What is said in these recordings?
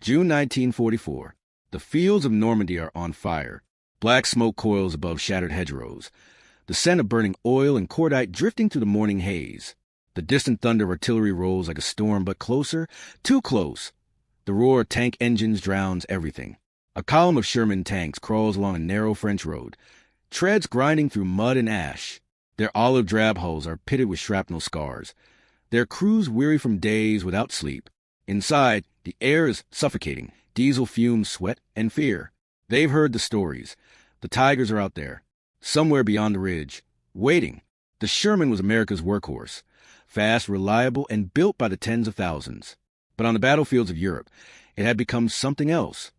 June 1944. The fields of Normandy are on fire. Black smoke coils above shattered hedgerows. The scent of burning oil and cordite drifting through the morning haze. The distant thunder of artillery rolls like a storm, but closer, too close. The roar of tank engines drowns everything. A column of Sherman tanks crawls along a narrow French road, treads grinding through mud and ash. Their olive drab hulls are pitted with shrapnel scars. Their crews weary from days without sleep. Inside, the air is suffocating, diesel fumes, sweat, and fear. They've heard the stories. The Tigers are out there, somewhere beyond the ridge, waiting. The Sherman was America's workhorse, fast, reliable, and built by the tens of thousands. But on the battlefields of Europe, it had become something else.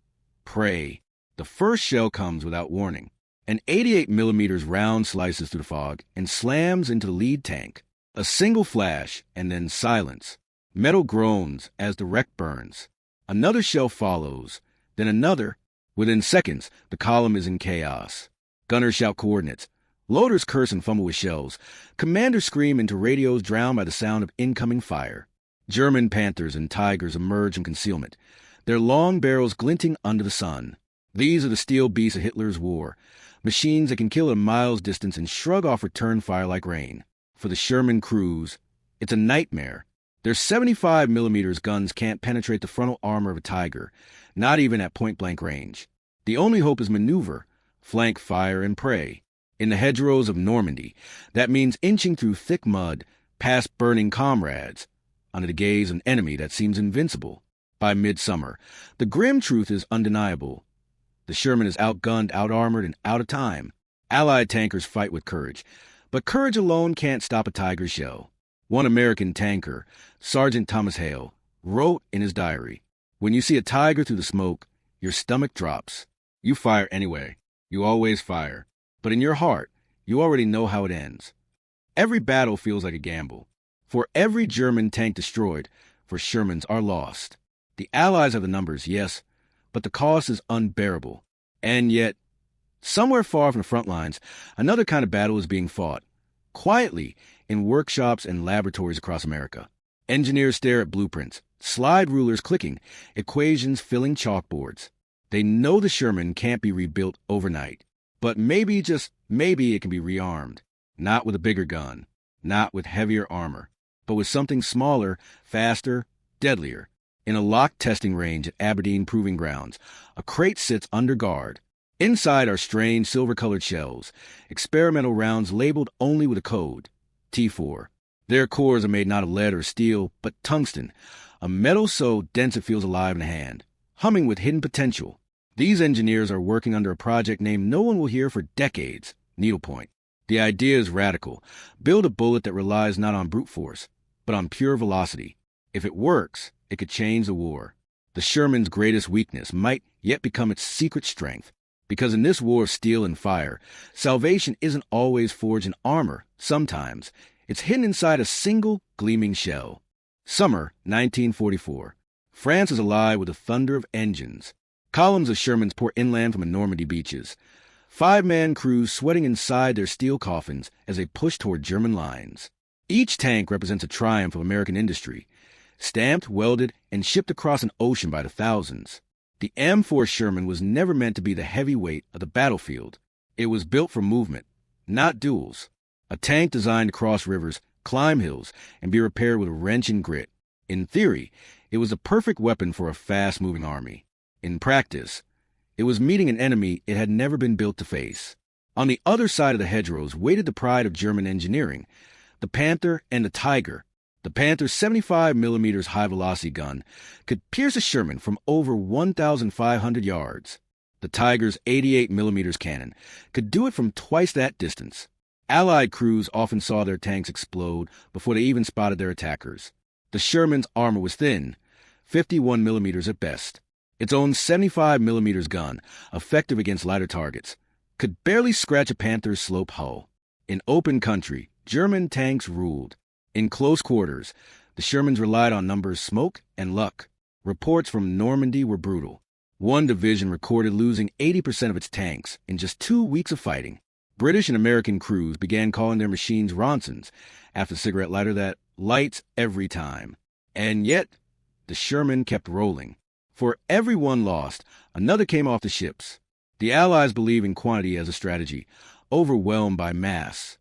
Prey. The first shell comes without warning. An 88mm round slices through the fog and slams into the lead tank. A single flash, and then silence. Metal groans as the wreck burns. Another shell follows, then another. Within seconds, the column is in chaos. Gunners shout coordinates. Loaders curse and fumble with shells. Commanders scream into radios drowned by the sound of incoming fire. German Panthers and Tigers emerge from concealment, their long barrels glinting under the sun. These are the steel beasts of Hitler's war, machines that can kill at a mile's distance and shrug off return fire like rain. For the Sherman crews, it's a nightmare. Their 75mm guns can't penetrate the frontal armor of a Tiger, not even at point-blank range. The only hope is maneuver, flank fire, and prey. In the hedgerows of Normandy, that means inching through thick mud, past burning comrades, under the gaze of an enemy that seems invincible. By midsummer, the grim truth is undeniable. The Sherman is outgunned, out-armored, and out of time. Allied tankers fight with courage, but courage alone can't stop a Tiger shell. One American tanker, Sergeant Thomas Hale, wrote in his diary, "When you see a Tiger through the smoke, your stomach drops. You fire anyway. You always fire. But in your heart, you already know how it ends." Every battle feels like a gamble. For every German tank destroyed, for Shermans are lost. The Allies have the numbers, yes, but the cost is unbearable. And yet, somewhere far from the front lines, another kind of battle is being fought. Quietly, in workshops and laboratories across America. Engineers stare at blueprints, slide rulers clicking, equations filling chalkboards. They know the Sherman can't be rebuilt overnight. But maybe, just maybe, it can be rearmed. Not with a bigger gun, not with heavier armor, but with something smaller, faster, deadlier. In a locked testing range at Aberdeen Proving Grounds, a crate sits under guard. Inside are strange silver-colored shells, experimental rounds labeled only with a code, T4. Their cores are made not of lead or steel, but tungsten, a metal so dense it feels alive in the hand, humming with hidden potential. These engineers are working under a project name no one will hear for decades, needlepoint. The idea is radical. Build a bullet that relies not on brute force, but on pure velocity. If it works, it could change the war. The Sherman's greatest weakness might yet become its secret strength. Because in this war of steel and fire, salvation isn't always forged in armor. Sometimes, it's hidden inside a single gleaming shell. Summer 1944. France is alive with the thunder of engines. Columns of Shermans pour inland from the Normandy beaches. 5-man crews sweating inside their steel coffins as they push toward German lines. Each tank represents a triumph of American industry, stamped, welded, and shipped across an ocean by the thousands. The M4 Sherman was never meant to be the heavyweight of the battlefield. It was built for movement, not duels. A tank designed to cross rivers, climb hills, and be repaired with a wrench and grit. In theory, it was the perfect weapon for a fast-moving army. In practice, it was meeting an enemy it had never been built to face. On the other side of the hedgerows waited the pride of German engineering, the Panther and the Tiger. The Panther's 75mm high-velocity gun could pierce a Sherman from over 1,500 yards. The Tiger's 88mm cannon could do it from twice that distance. Allied crews often saw their tanks explode before they even spotted their attackers. The Sherman's armor was thin, 51mm at best. Its own 75mm gun, effective against lighter targets, could barely scratch a Panther's slope hull. In open country, German tanks ruled. In close quarters, the Shermans relied on numbers, smoke, and luck. Reports from Normandy were brutal. One division recorded losing 80% of its tanks in just 2 weeks of fighting. British and American crews began calling their machines Ronsons, after the cigarette lighter that lights every time. And yet, the Sherman kept rolling. For every one lost, another came off the ships. The Allies believe in quantity as a strategy, overwhelmed by mass.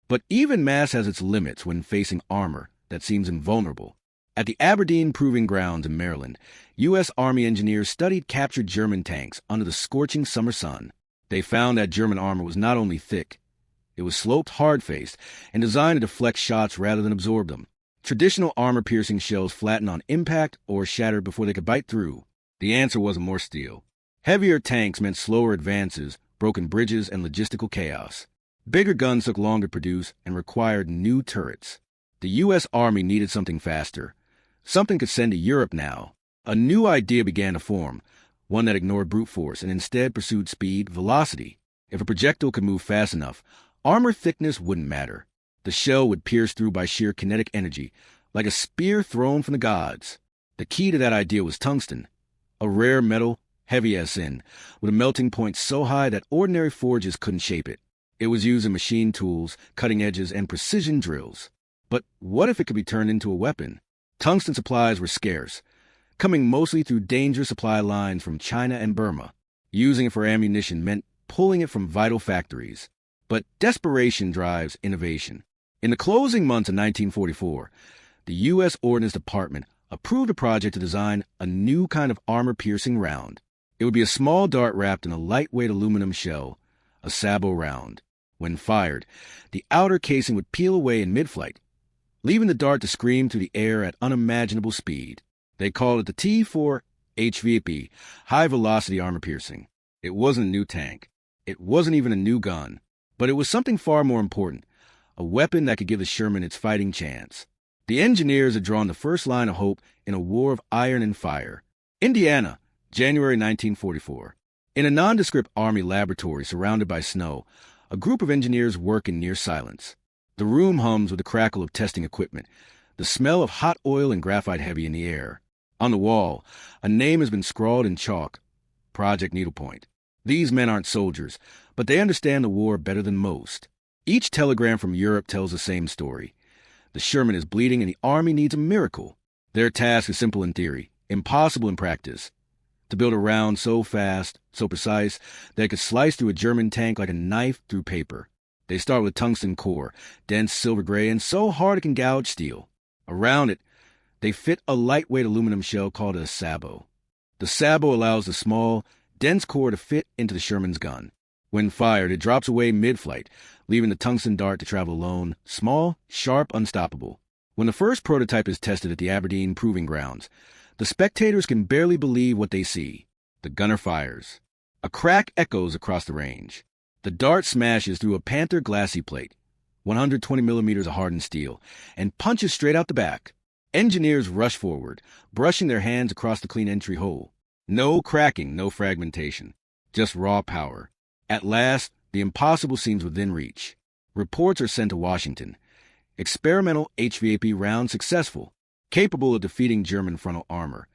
But even mass has its limits when facing armor that seems invulnerable. At the Aberdeen Proving Grounds in Maryland, U.S. Army engineers studied captured German tanks under the scorching summer sun. They found that German armor was not only thick, it was sloped hard-faced and designed to deflect shots rather than absorb them. Traditional armor-piercing shells flattened on impact or shattered before they could bite through. The answer wasn't more steel. Heavier tanks meant slower advances, broken bridges, and logistical chaos. Bigger guns took longer to produce and required new turrets. The U.S. Army needed something faster. Something could send to Europe now. A new idea began to form, one that ignored brute force and instead pursued speed, velocity. If a projectile could move fast enough, armor thickness wouldn't matter. The shell would pierce through by sheer kinetic energy, like a spear thrown from the gods. The key to that idea was tungsten, a rare metal, heavy as sin, with a melting point so high that ordinary forges couldn't shape it. It was used in machine tools, cutting edges, and precision drills. But what if it could be turned into a weapon? Tungsten supplies were scarce, coming mostly through dangerous supply lines from China and Burma. Using it for ammunition meant pulling it from vital factories. But desperation drives innovation. In the closing months of 1944, the U.S. Ordnance Department approved a project to design a new kind of armor-piercing round. It would be a small dart wrapped in a lightweight aluminum shell, a sabot round. When fired, the outer casing would peel away in mid-flight, leaving the dart to scream through the air at unimaginable speed. They called it the T4 HVAP, high-velocity armor-piercing. It wasn't a new tank. It wasn't even a new gun. But it was something far more important, a weapon that could give the Sherman its fighting chance. The engineers had drawn the first line of hope in a war of iron and fire. Indiana, January 1944. In a nondescript Army laboratory surrounded by snow, a group of engineers work in near silence. The room hums with the crackle of testing equipment, the smell of hot oil and graphite heavy in the air. On the wall, a name has been scrawled in chalk, Project Needlepoint. These men aren't soldiers, but they understand the war better than most. Each telegram from Europe tells the same story. The Sherman is bleeding and the Army needs a miracle. Their task is simple in theory, impossible in practice. To build a round so fast, so precise, that it could slice through a German tank like a knife through paper. They start with a tungsten core, dense silver gray, and so hard it can gouge steel. Around it, they fit a lightweight aluminum shell called a sabot. The sabot allows the small, dense core to fit into the Sherman's gun. When fired, it drops away mid-flight, leaving the tungsten dart to travel alone, small, sharp, unstoppable. When the first prototype is tested at the Aberdeen Proving Grounds, the spectators can barely believe what they see. The gunner fires. A crack echoes across the range. The dart smashes through a Panther glassy plate, 120 millimeters of hardened steel, and punches straight out the back. Engineers rush forward, brushing their hands across the clean entry hole. No cracking, no fragmentation, just raw power. At last, the impossible seems within reach. Reports are sent to Washington. Experimental HVAP round successful, capable of defeating German frontal armor.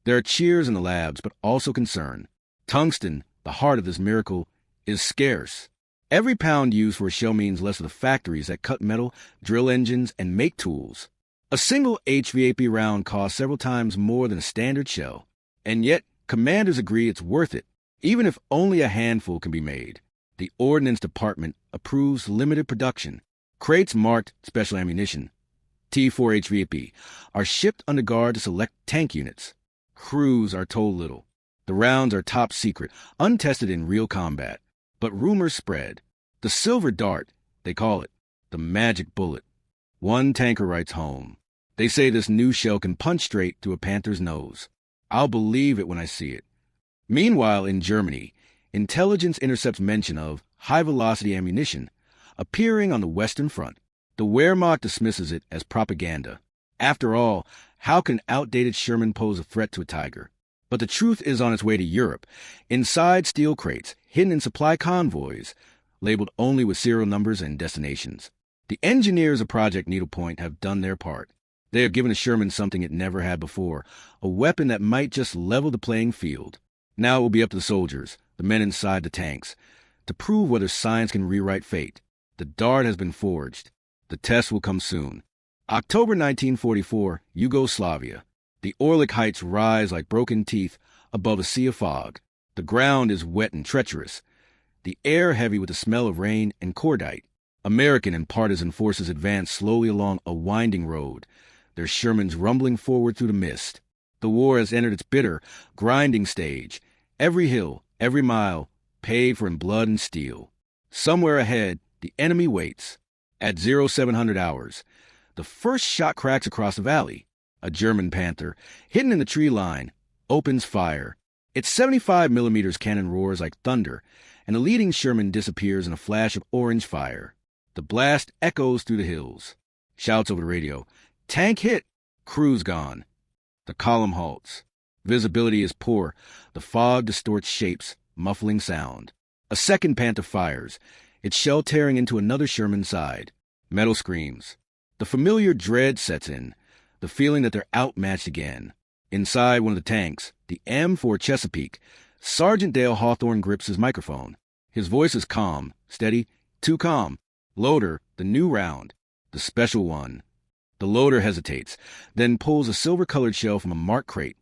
There are cheers in the labs, but also concern. Tungsten, the heart of this miracle, is scarce. Every pound used for a shell means less of the factories that cut metal, drill engines, and make tools. A single HVAP round costs several times more than a standard shell. And yet, commanders agree it's worth it, even if only a handful can be made. The Ordnance Department approves limited production. Crates marked special ammunition, T4 HVAP, are shipped under guard to select tank units. Crews are told little. The rounds are top secret, untested in real combat. But rumors spread. The silver dart, they call it, the magic bullet. One tanker writes home. They say this new shell can punch straight through a Panther's nose. I'll believe it when I see it. Meanwhile, in Germany, intelligence intercepts mention of high-velocity ammunition appearing on the Western Front. The Wehrmacht dismisses it as propaganda. After all, how can outdated Sherman pose a threat to a Tiger? But the truth is on its way to Europe, inside steel crates, hidden in supply convoys, labeled only with serial numbers and destinations. The engineers of Project Needlepoint have done their part. They have given the Sherman something it never had before, a weapon that might just level the playing field. Now it will be up to the soldiers, the men inside the tanks, to prove whether science can rewrite fate. The dart has been forged. The test will come soon. October 1944, Yugoslavia. The Orlick Heights rise like broken teeth above a sea of fog. The ground is wet and treacherous, the air heavy with the smell of rain and cordite. American and partisan forces advance slowly along a winding road, their Shermans rumbling forward through the mist. The war has entered its bitter, grinding stage. Every hill, every mile, paved for in blood and steel. Somewhere ahead, the enemy waits. At 0700 hours, the first shot cracks across the valley. A German Panther, hidden in the tree line, opens fire. Its 75 millimeters cannon roars like thunder, and the leading Sherman disappears in a flash of orange fire. The blast echoes through the hills. Shouts over the radio, "Tank hit! Crew's gone." The column halts. Visibility is poor. The fog distorts shapes, muffling sound. A second Panther fires, its shell tearing into another Sherman's side. Metal screams. The familiar dread sets in, the feeling that they're outmatched again. Inside one of the tanks, the M4 Chesapeake, Sergeant Dale Hawthorne grips his microphone. His voice is calm, steady, too calm. Loader, the new round, the special one. The loader hesitates, then pulls a silver-colored shell from a marked crate.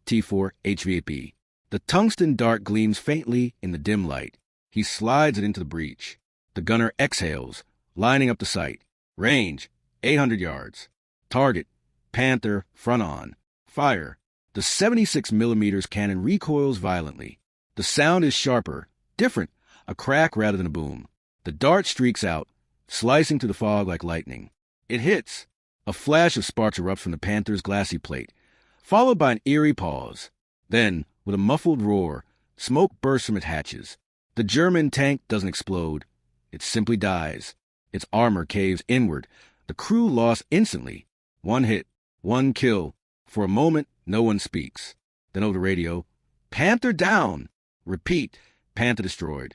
T4 HVAP. The tungsten dart gleams faintly in the dim light. He slides it into the breech. The gunner exhales, lining up the sight. Range, 800 yards. Target, Panther, front on. Fire. The 76 millimeters cannon recoils violently. The sound is sharper, different, a crack rather than a boom. The dart streaks out, slicing through the fog like lightning. It hits. A flash of sparks erupts from the Panther's glassy plate, followed by an eerie pause. Then, with a muffled roar, smoke bursts from its hatches. The German tank doesn't explode. It simply dies. Its armor caves inward. The crew lost instantly. One hit, one kill. For a moment, no one speaks. Then over the radio, "Panther down!" Repeat, "Panther destroyed."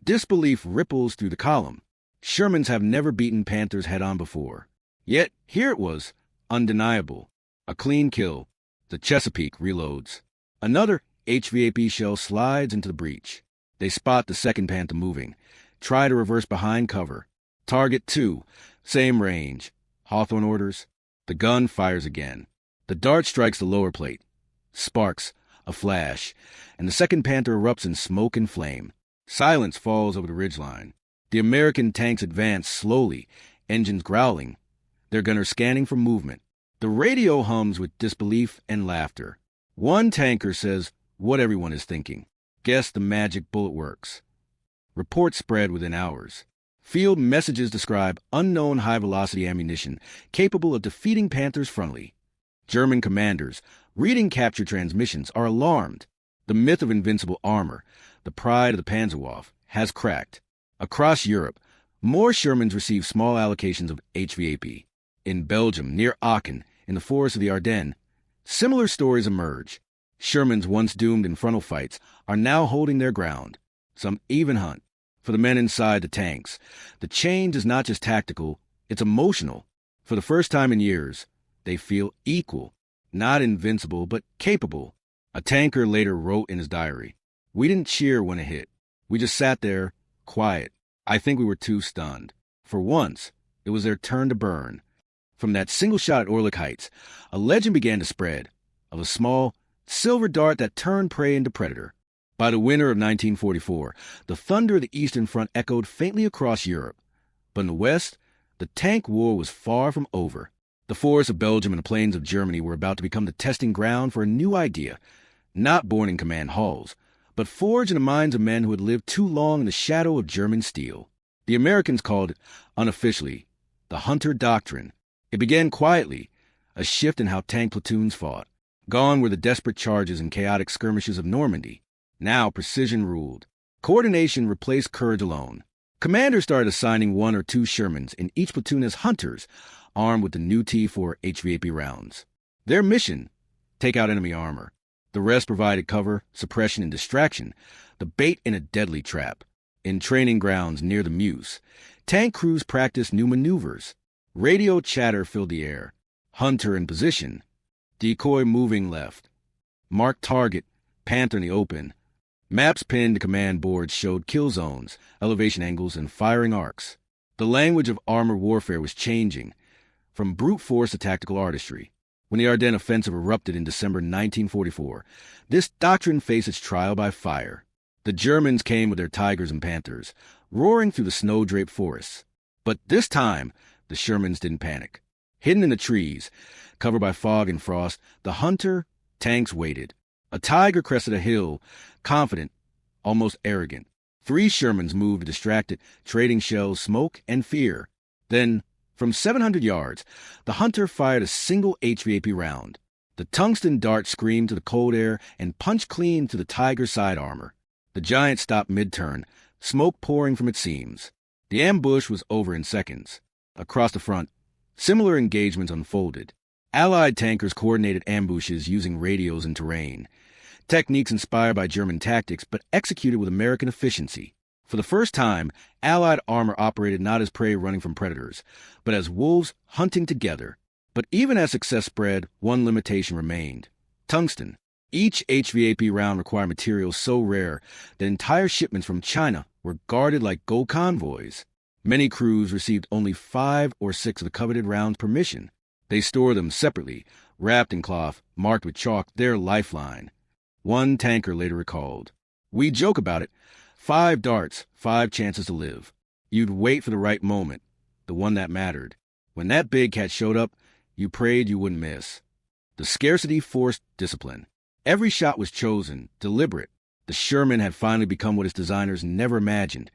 Disbelief ripples through the column. Shermans have never beaten Panthers head-on before. Yet, here it was, undeniable. A clean kill. The Chesapeake reloads. Another HVAP shell slides into the breach. They spot the second Panther moving. Try to reverse behind cover. Target 2. Same range. Hawthorne orders. The gun fires again. The dart strikes the lower plate. Sparks. A flash. And the second Panther erupts in smoke and flame. Silence falls over the ridgeline. The American tanks advance slowly, engines growling, their gunners scanning for movement. The radio hums with disbelief and laughter. One tanker says what everyone is thinking. Guess the magic bullet works. Reports spread within hours. Field messages describe unknown high-velocity ammunition capable of defeating Panthers frontally. German commanders, reading capture transmissions, are alarmed. The myth of invincible armor, the pride of the Panzerwaffe, has cracked. Across Europe, more Shermans receive small allocations of HVAP. In Belgium, near Aachen, in the forests of the Ardennes, similar stories emerge. Shermans once doomed in frontal fights are now holding their ground. Some even hunt. For the men inside the tanks, the change is not just tactical, it's emotional. For the first time in years, they feel equal, not invincible, but capable. A tanker later wrote in his diary, "We didn't cheer when it hit. We just sat there, quiet. I think we were too stunned. For once, it was their turn to burn." From that single shot at Orlick Heights, a legend began to spread of a small, silver dart that turned prey into predator. By the winter of 1944, the thunder of the Eastern Front echoed faintly across Europe. But in the West, the tank war was far from over. The forests of Belgium and the plains of Germany were about to become the testing ground for a new idea, not born in command halls, but forged in the minds of men who had lived too long in the shadow of German steel. The Americans called it, unofficially, the Hunter Doctrine. It began quietly, a shift in how tank platoons fought. Gone were the desperate charges and chaotic skirmishes of Normandy. Now precision ruled. Coordination replaced courage alone. Commanders started assigning 1 or 2 Shermans in each platoon as hunters, armed with the new T4 HVAP rounds. Their mission, take out enemy armor. The rest provided cover, suppression, and distraction, the bait in a deadly trap. In training grounds near the Meuse, tank crews practiced new maneuvers. Radio chatter filled the air. Hunter in position. Decoy moving left. Marked target. Panther in the open. Maps pinned to command boards showed kill zones, elevation angles, and firing arcs. The language of armor warfare was changing, from brute force to tactical artistry. When the Ardennes Offensive erupted in December 1944, this doctrine faced its trial by fire. The Germans came with their tigers and panthers, roaring through the snow-draped forests. But this time, the Shermans didn't panic. Hidden in the trees, covered by fog and frost, the hunter tanks waited. A tiger crested a hill, confident, almost arrogant. 3 Shermans moved distracted, trading shells, smoke, and fear. Then, from 700 yards, the hunter fired a single HVAP round. The tungsten dart screamed to the cold air and punched clean to the tiger's side armor. The giant stopped mid-turn, smoke pouring from its seams. The ambush was over in seconds. Across the front, similar engagements unfolded. Allied tankers coordinated ambushes using radios and terrain. Techniques inspired by German tactics, but executed with American efficiency. For the first time, Allied armor operated not as prey running from predators, but as wolves hunting together. But even as success spread, one limitation remained: tungsten. Each HVAP round required materials so rare that entire shipments from China were guarded like gold convoys. Many crews received only 5 or 6 of the coveted rounds per mission. They stored them separately, wrapped in cloth, marked with chalk, their lifeline. One tanker later recalled, "We joke about it. 5 darts, 5 chances to live. You'd wait for the right moment, the one that mattered. When that big cat showed up, you prayed you wouldn't miss." The scarcity forced discipline. Every shot was chosen, deliberate. The Sherman had finally become what its designers never imagined: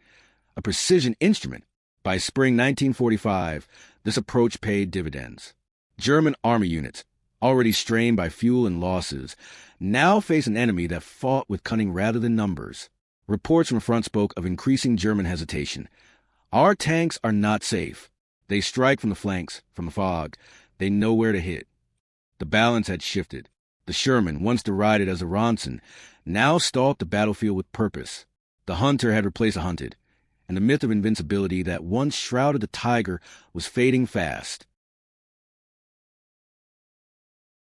a precision instrument. By spring 1945, this approach paid dividends. German army units, already strained by fuel and losses, now face an enemy that fought with cunning rather than numbers. Reports from the front spoke of increasing German hesitation. Our tanks are not safe. They strike from the flanks, from the fog. They know where to hit. The balance had shifted. The Sherman, once derided as a Ronson, now stalked the battlefield with purpose. The hunter had replaced the hunted, and the myth of invincibility that once shrouded the tiger was fading fast.